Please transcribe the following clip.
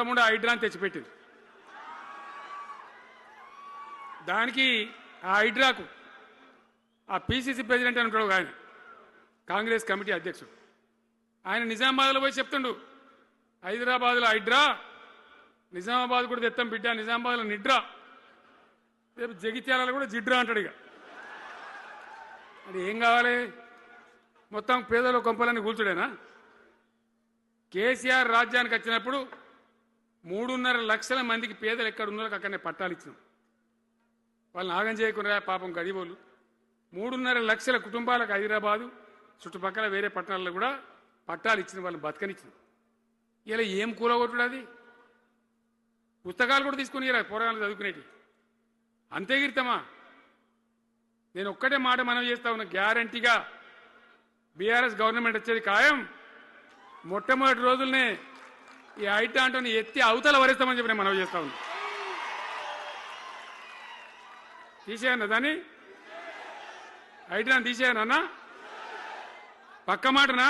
ముందు హైడ్రాని తెచ్చిపెట్టింది. దానికి ఆ హైడ్రాకు ఆ పిసిసి ప్రెసిడెంట్ అని ఉంటాడు ఆయన, కాంగ్రెస్ కమిటీ అధ్యక్షుడు, ఆయన నిజామాబాద్లో పోయి చెప్తుండు, హైదరాబాద్లో హైడ్రా, నిజామాబాద్ కూడా తెత్తాం బిడ్డ, నిజామాబాద్లో నిడ్రా, రేపు జగిత్యాలలో కూడా జిడ్రా అంటాడు. ఇక అది ఏం కావాలి? మొత్తం పేదల కొంపలన్నీ కూల్చుడేనా? కేసీఆర్ రాజ్యానికి వచ్చినప్పుడు 3.5 లక్షల మందికి పేదలు ఎక్కడ ఉన్నారో అక్కడనే పట్టాలు ఇచ్చినాం. వాళ్ళని ఆగం చేయకుండా పాపం గరీబోళ్ళు 3.5 లక్షల కుటుంబాలకు హైదరాబాదు చుట్టుపక్కల వేరే పట్టణాల్లో కూడా పట్టాలు ఇచ్చిన వాళ్ళని బతకనిచ్చిన. ఇలా ఏం కూలగొట్టుడు? అది పుస్తకాలు కూడా తీసుకుని పోరాటాలు చదువుకునేటి అంతే గిరితమా? నేను ఒక్కటే మాట మనం చేస్తా ఉన్నా, గ్యారంటీగా బీఆర్ఎస్ గవర్నమెంట్ వచ్చేది ఖాయం. మొట్టమొదటి రోజులనే ఈ హైడ్రాంటోని ఎత్తి అవతల వరేస్తామని చెప్పి నేను మనవి చేస్తా ఉన్నా. తీసేయన్నా దాన్ని, హైడ్రాన్ తీసేయనన్నా? పక్క మాటనా?